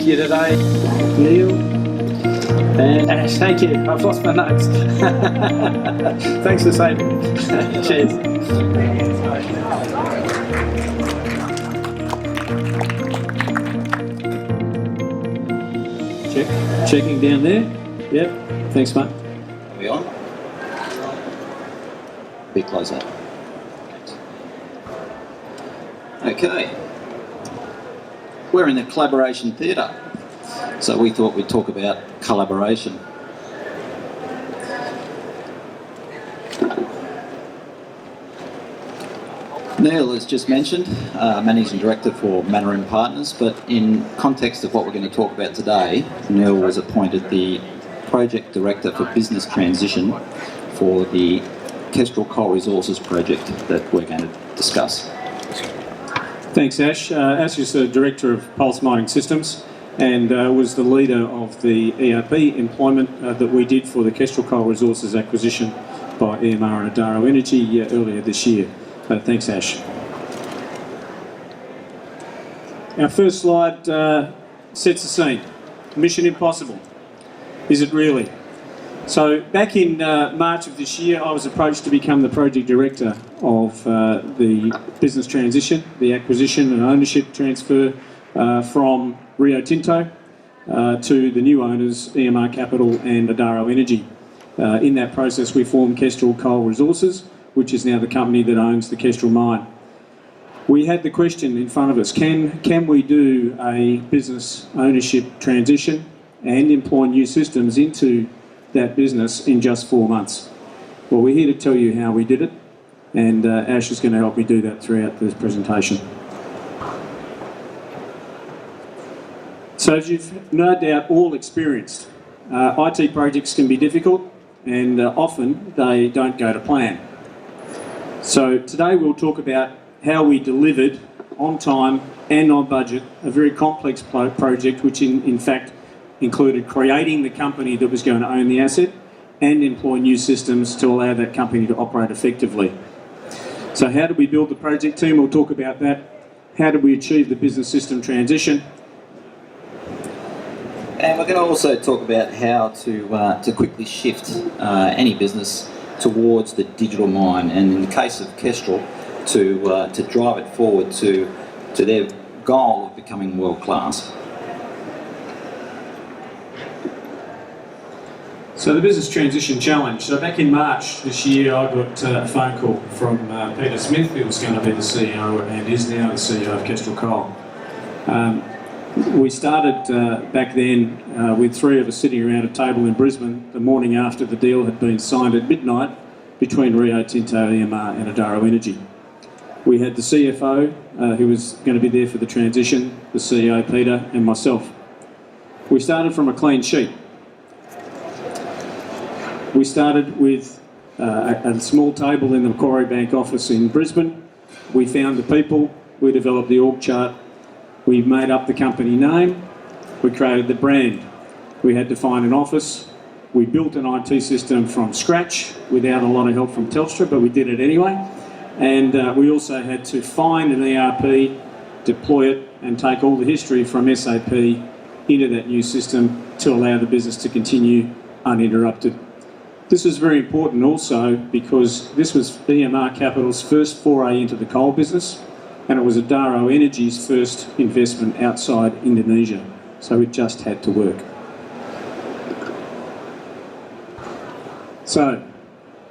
you today, Neil and Ash. Thank you. I've lost my notes. Thanks for saving me. Cheers. Checking down there. Yep. Thanks, mate. Are we on? A bit closer. Okay. We're in the collaboration theatre, so we thought we'd talk about collaboration. Neil has just mentioned, Managing Director for Mandarin Partners, but in context of what we're going to talk about today, Neil was appointed the Project Director for Business Transition for the Kestrel Coal Resources project that we're going to discuss. Thanks, Ash. Ash is the Director of Pulse Mining Systems and was the leader of the ERP employment that we did for the Kestrel Coal Resources acquisition by EMR and Adaro Energy earlier this year. Thanks, Ash. Our first slide sets the scene. Mission impossible. Is it really? So back in March of this year, I was approached to become the Project Director of the business transition, the acquisition and ownership transfer from Rio Tinto to the new owners, EMR Capital and Adaro Energy. In that process, we formed Kestrel Coal Resources, which is now the company that owns the Kestrel mine. We had the question in front of us, can we do a business ownership transition and employ new systems into that business in just 4 months? Well, we're here to tell you how we did it, and Ash is going to help me do that throughout this presentation. So as you've no doubt all experienced, IT projects can be difficult and often they don't go to plan. So today we'll talk about how we delivered on time and on budget a very complex project which in fact included creating the company that was going to own the asset and employ new systems to allow that company to operate effectively. So how did we build the project team? We'll talk about that. How did we achieve the business system transition? And we're going to also talk about how to quickly shift any business towards the digital mine, and in the case of Kestrel, to drive it forward to their goal of becoming world class. So the business transition challenge. So back in March this year, I got a phone call from Peter Smith, who was going to be the CEO and is now the CEO of Kestrel Coal. We started back then with 3 of us sitting around a table in Brisbane the morning after the deal had been signed at midnight between Rio Tinto, EMR and Adaro Energy. We had the CFO who was going to be there for the transition, the CEO Peter and myself. We started from a clean sheet. We started with a small table in the Macquarie Bank office in Brisbane. We found the people, we developed the org chart, we made up the company name, we created the brand. We had to find an office. We built an IT system from scratch without a lot of help from Telstra, but we did it anyway. And we also had to find an ERP, deploy it, and take all the history from SAP into that new system to allow the business to continue uninterrupted. This was very important also because this was EMR Capital's first foray into the coal business, and it was Adaro Energy's first investment outside Indonesia. So it just had to work. So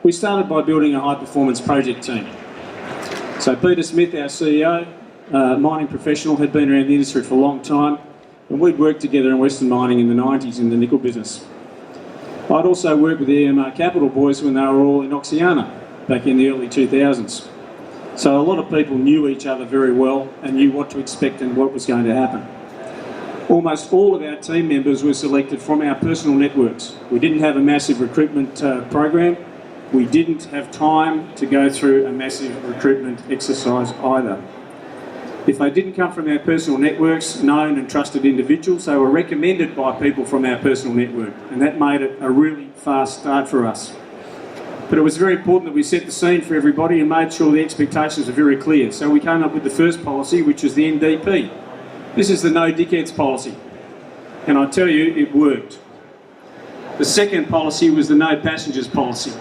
we started by building a high-performance project team. So Peter Smith, our CEO, mining professional, had been around the industry for a long time, and we'd worked together in Western mining in the 90s in the nickel business. I'd also worked with the EMR Capital boys when they were all in Oxiana back in the early 2000s. So a lot of people knew each other very well and knew what to expect and what was going to happen. Almost all of our team members were selected from our personal networks. We didn't have a massive recruitment program. We didn't have time to go through a massive recruitment exercise either. If they didn't come from our personal networks, known and trusted individuals, they were recommended by people from our personal network, and that made it a really fast start for us. But it was very important that we set the scene for everybody and made sure the expectations were very clear. So we came up with the first policy, which was the NDP. This is the no dickheads policy. And I tell you, it worked. The second policy was the no passengers policy.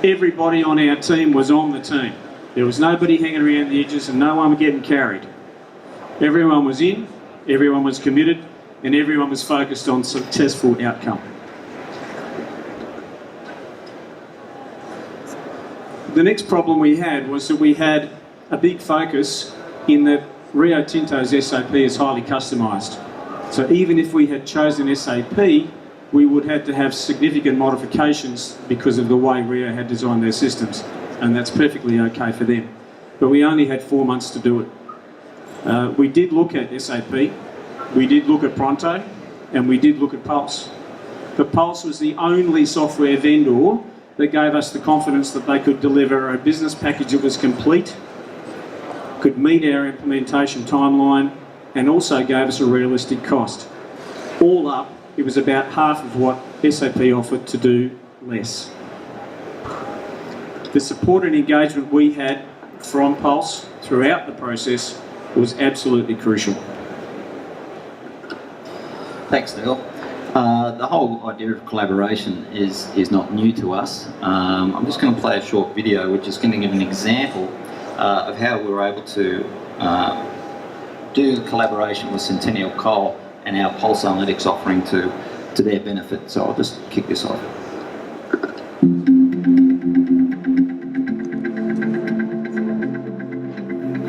Everybody on our team was on the team. There was nobody hanging around the edges and no one getting carried. Everyone was in, everyone was committed, and everyone was focused on successful outcome. The next problem we had was that we had a big focus in that Rio Tinto's SAP is highly customised. So even if we had chosen SAP, we would have to have significant modifications because of the way Rio had designed their systems, and that's perfectly okay for them. But we only had 4 months to do it. We did look at SAP, we did look at Pronto, and we did look at Pulse. But Pulse was the only software vendor that gave us the confidence that they could deliver a business package that was complete, could meet our implementation timeline, and also gave us a realistic cost. All up, it was about half of what SAP offered to do less. The support and engagement we had from Pulse throughout the process was absolutely crucial. Thanks, Neil. The whole idea of collaboration is not new to us. I'm just going to play a short video which is going to give an example of how we were able to do collaboration with Centennial Coal and our Pulse Analytics offering to their benefit. So I'll just kick this off.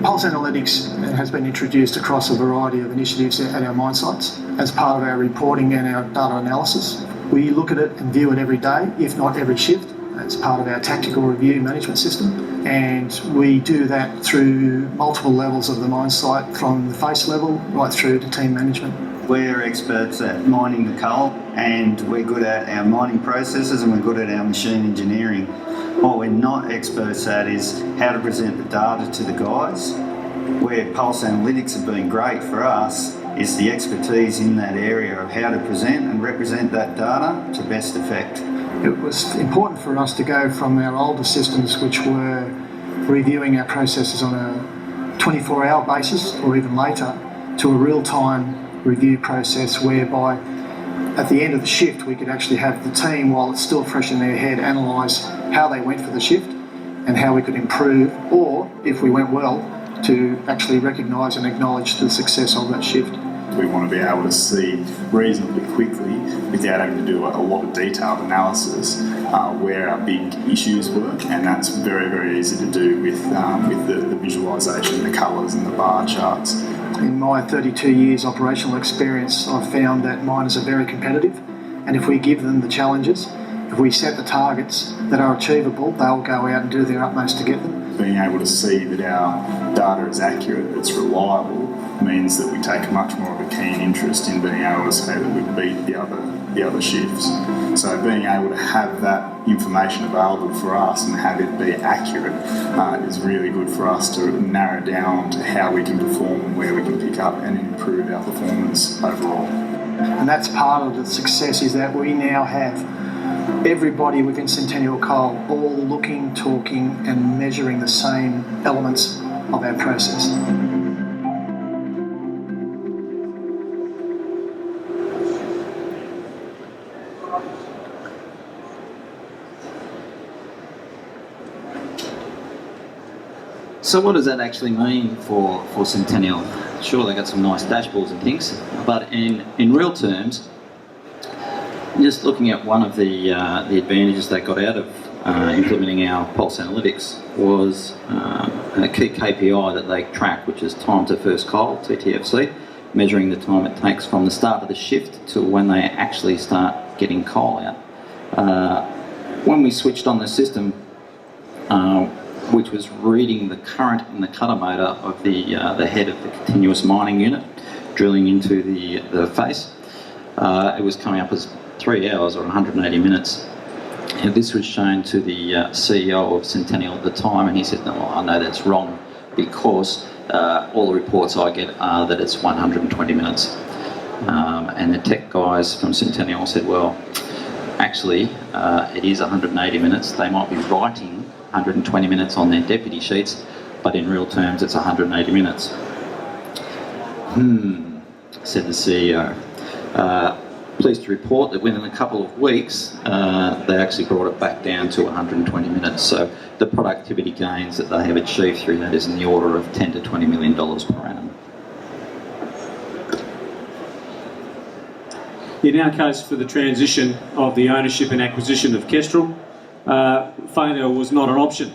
Pulse Analytics has been introduced across a variety of initiatives at our mine sites as part of our reporting and our data analysis. We look at it and view it every day, if not every shift. It's part of our tactical review management system, and we do that through multiple levels of the mine site, from the face level right through to team management. We're experts at mining the coal, and we're good at our mining processes, and we're good at our machine engineering. What we're not experts at is how to present the data to the guys. Where Pulse Analytics have been great for us is the expertise in that area of how to present and represent that data to best effect. It was important for us to go from our older systems, which were reviewing our processes on a 24-hour basis or even later, to a real-time review process whereby at the end of the shift we could actually have the team, while it's still fresh in their head, analyse how they went for the shift and how we could improve, or if we went well, to actually recognise and acknowledge the success of that shift. We want to be able to see reasonably quickly, without having to do a lot of detailed analysis, where our big issues were, and that's very, very easy to do with the visualisation, the colours and the bar charts. In my 32 years operational experience, I've found that miners are very competitive, and if we give them the challenges, if we set the targets that are achievable, they'll go out and do their utmost to get them. Being able to see that our data is accurate, it's reliable, means that we take much more of a keen interest in being able to say that we've beat the other shifts. So being able to have that information available for us and have it be accurate is really good for us to narrow down to how we can perform and where we can pick up and improve our performance overall. And that's part of the success, is that we now have everybody within Centennial Coal all looking, talking and measuring the same elements of our process. So what does that actually mean for Centennial? Sure, they got some nice dashboards and things, but in real terms, just looking at one of the advantages they got out of implementing our Pulse Analytics was a key KPI that they track, which is time to first coal, TTFC, measuring the time it takes from the start of the shift to when they actually start getting coal out. When we switched on the system, which was reading the current in the cutter motor of the head of the continuous mining unit, drilling into the face, it was coming up as 3 hours or 180 minutes. And this was shown to the CEO of Centennial at the time, and he said, "No, I know that's wrong, because all the reports I get are that it's 120 minutes." And the tech guys from Centennial said, "Well, actually, it is 180 minutes. They might be writing 120 minutes on their deputy sheets, but in real terms, it's 180 minutes." Said the CEO. Pleased to report that within a couple of weeks, they actually brought it back down to 120 minutes. So the productivity gains that they have achieved through that is in the order of $10 to $20 million per annum. In our case, for the transition of the ownership and acquisition of Kestrel, failure was not an option.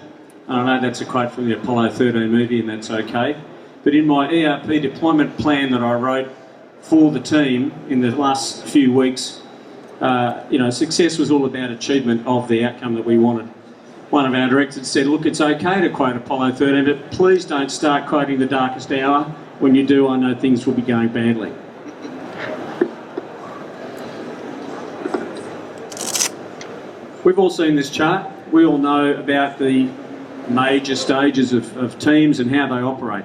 I know that's a quote from the Apollo 13 movie, and that's okay. But in my ERP deployment plan that I wrote for the team in the last few weeks, success was all about achievement of the outcome that we wanted. One of our directors said, look, it's okay to quote Apollo 13, but please don't start quoting the darkest hour. When you do, I know things will be going badly. We've all seen this chart. We all know about the major stages of teams and how they operate.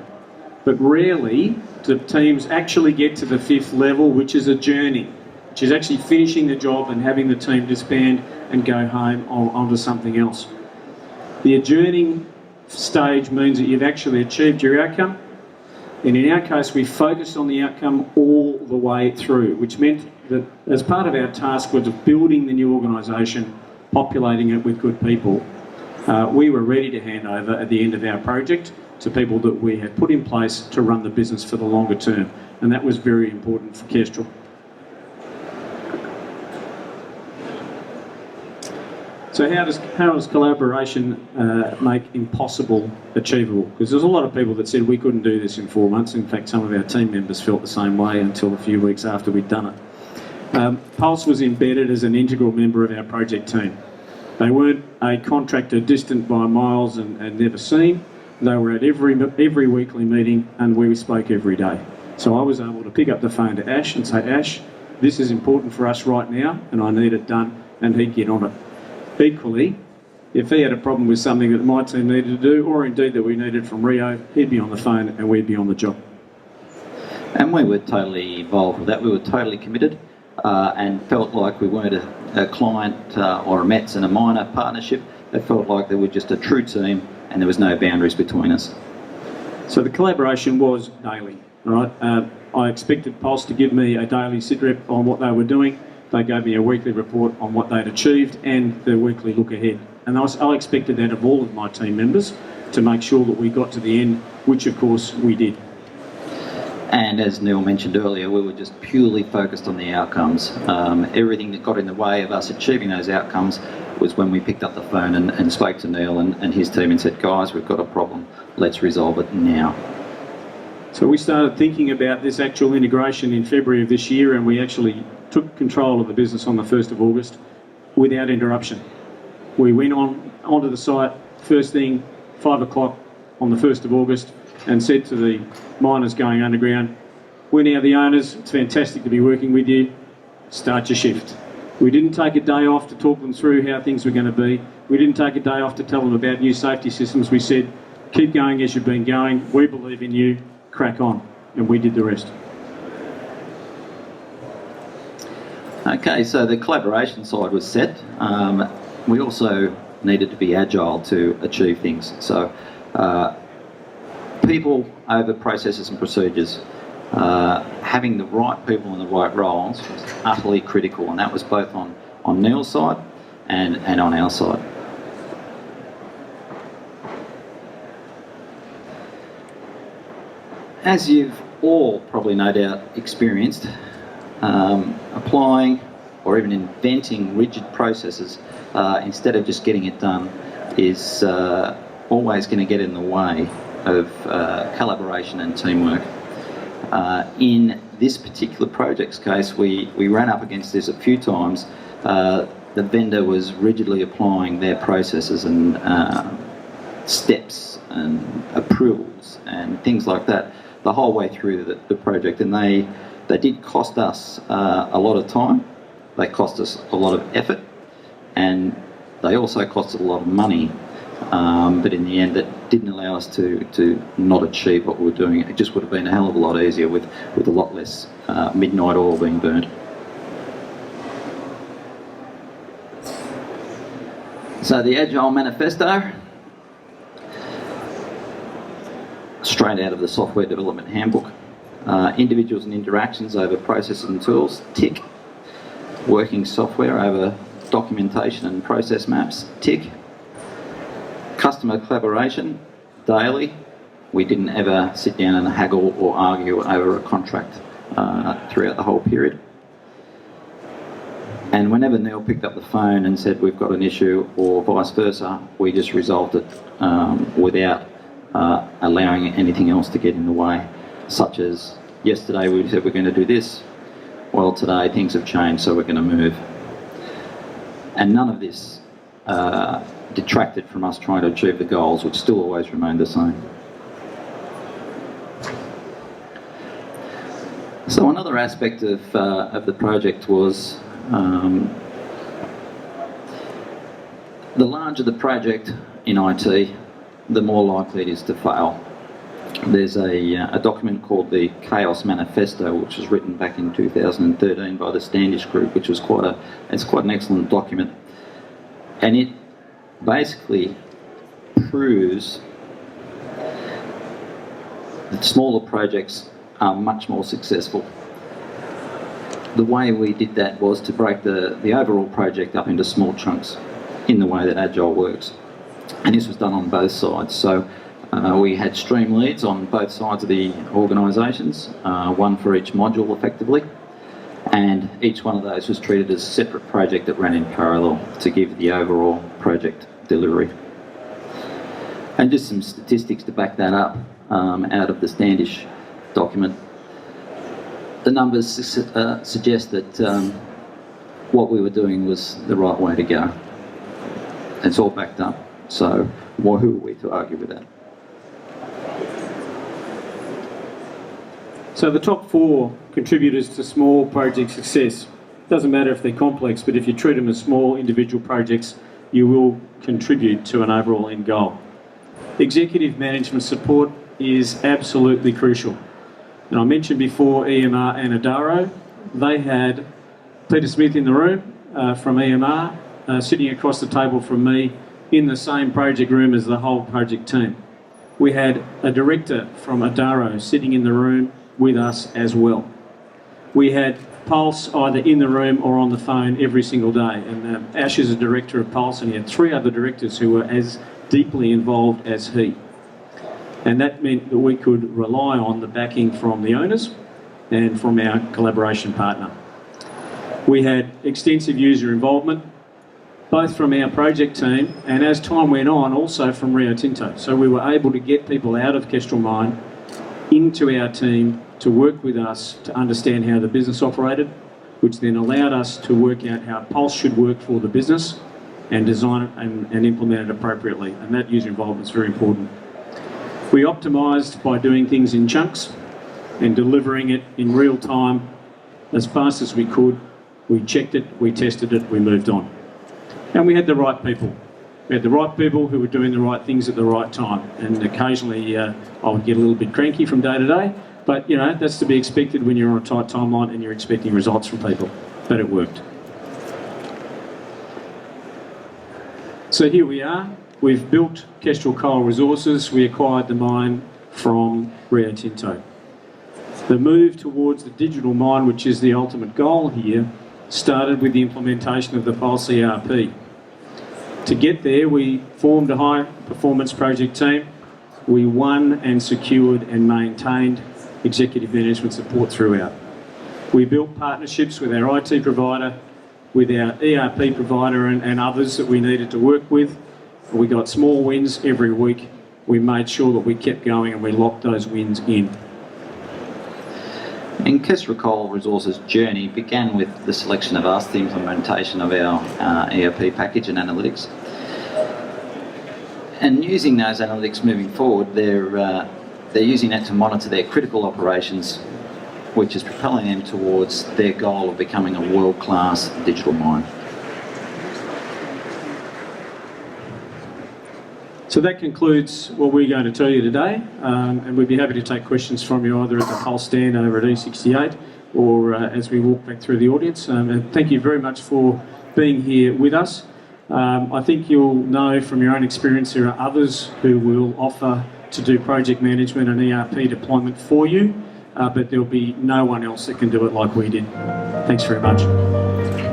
But rarely do teams actually get to the fifth level, which is adjourning, which is actually finishing the job and having the team disband and go home onto something else. The adjourning stage means that you've actually achieved your outcome. And in our case, we focused on the outcome all the way through, which meant that as part of our task was of building the new organisation, populating it with good people, we were ready to hand over at the end of our project to people that we had put in place to run the business for the longer term. And that was very important for Kestrel. So how does collaboration make impossible achievable? Because there's a lot of people that said we couldn't do this in 4 months. In fact, some of our team members felt the same way until a few weeks after we'd done it. Pulse was embedded as an integral member of our project team. They weren't a contractor distant by miles and never seen. They were at every weekly meeting, and we spoke every day. So I was able to pick up the phone to Ash and say, Ash, this is important for us right now, and I need it done, and he'd get on it. Equally, if he had a problem with something that my team needed to do, or indeed that we needed from Rio, he'd be on the phone and we'd be on the job. And we were totally involved with that. We were totally committed. And felt like we weren't a client or a Mets and a miner partnership. It felt like they were just a true team and there was no boundaries between us. So the collaboration was daily, right? I expected Pulse to give me a daily sit rep on what they were doing. They gave me a weekly report on what they'd achieved and the weekly look ahead. And I expected that of all of my team members to make sure that we got to the end, which of course we did. And as Neil mentioned earlier, we were just purely focused on the outcomes. Everything that got in the way of us achieving those outcomes was when we picked up the phone and spoke to Neil and his team and said, guys, we've got a problem, let's resolve it now. So we started thinking about this actual integration in February of this year, and we actually took control of the business on the 1st of August without interruption. We went onto the site first thing, 5 o'clock on the 1st of August, and said to the miners going underground, we're now the owners, it's fantastic to be working with you, start your shift. We didn't take a day off to talk them through how things were going to be. We didn't take a day off to tell them about new safety systems. We said, keep going as you've been going, we believe in you, crack on. And we did the rest. Okay, so the collaboration side was set. We also needed to be agile to achieve things. So people over processes and procedures. Having the right people in the right roles was utterly critical, and that was both on Neil's side and on our side. As you've all probably no doubt experienced, applying or even inventing rigid processes instead of just getting it done is always going to get in the way of collaboration and teamwork. In this particular project's case, we ran up against this a few times. The vendor was rigidly applying their processes and steps and approvals and things like that the whole way through the project, and they did cost us a lot of time, they cost us a lot of effort, and they also cost us a lot of money. But in the end, that didn't allow us to not achieve what we were doing. It just would have been a hell of a lot easier with a lot less midnight oil being burnt. So the Agile Manifesto, straight out of the Software Development Handbook. Individuals and interactions over processes and tools, tick. Working software over documentation and process maps, tick. Customer collaboration, daily. We didn't ever sit down and haggle or argue over a contract throughout the whole period. And whenever Neil picked up the phone and said we've got an issue or vice versa, we just resolved it without allowing anything else to get in the way, such as yesterday we said we're going to do this, well today things have changed so we're going to move. And none of this detracted from us trying to achieve the goals, which still always remained the same. So another aspect of the project was the larger the project in IT, the more likely it is to fail. There's a document called the Agile Manifesto, which was written back in 2013 by the Standish Group, which was quite an excellent document, and it basically proves that smaller projects are much more successful. The way we did that was to break the overall project up into small chunks in the way that Agile works. And this was done on both sides. So we had stream leads on both sides of the organisations, one for each module effectively, and each one of those was treated as a separate project that ran in parallel to give the overall project delivery. And just some statistics to back that up out of the Standish document. The numbers suggest that what we were doing was the right way to go. It's all backed up, so who are we to argue with that? So the top 4 contributors to small project success. Doesn't matter if they're complex, but if you treat them as small individual projects, you will contribute to an overall end goal. Executive management support is absolutely crucial. And I mentioned before EMR and Adaro. They had Peter Smith in the room from EMR, sitting across the table from me in the same project room as the whole project team. We had a director from Adaro sitting in the room with us as well. We had Pulse either in the room or on the phone every single day. And Ash is a director of Pulse, and he had 3 other directors who were as deeply involved as he. And that meant that we could rely on the backing from the owners and from our collaboration partner. We had extensive user involvement, both from our project team and, as time went on, also from Rio Tinto. So we were able to get people out of Kestrel Mine into our team to work with us to understand how the business operated, which then allowed us to work out how Pulse should work for the business and design it and implement it appropriately. And that user involvement is very important. We optimised by doing things in chunks and delivering it in real time as fast as we could. We checked it, we tested it, we moved on. And we had the right people. We had the right people who were doing the right things at the right time. And occasionally I would get a little bit cranky from day to day, but you know, that's to be expected when you're on a tight timeline and you're expecting results from people. But it worked. So here we are. We've built Kestrel Coal Resources. We acquired the mine from Rio Tinto. The move towards the digital mine, which is the ultimate goal here, started with the implementation of the Pulse ERP. To get there, we formed a high-performance project team. We won and secured and maintained executive management support throughout. We built partnerships with our IT provider, with our ERP provider and others that we needed to work with. We got small wins every week. We made sure that we kept going and we locked those wins in. And Kestrel Coal Resources' journey began with the selection of us, the implementation of our ERP package and analytics. And using those analytics moving forward, they're using that to monitor their critical operations, which is propelling them towards their goal of becoming a world-class digital mine. So that concludes what we're going to tell you today, and we'd be happy to take questions from you either at the Pulse stand over at E68 or as we walk back through the audience. And thank you very much for being here with us. I think you'll know from your own experience there are others who will offer to do project management and ERP deployment for you. but there'll be no one else that can do it like we did. Thanks very much.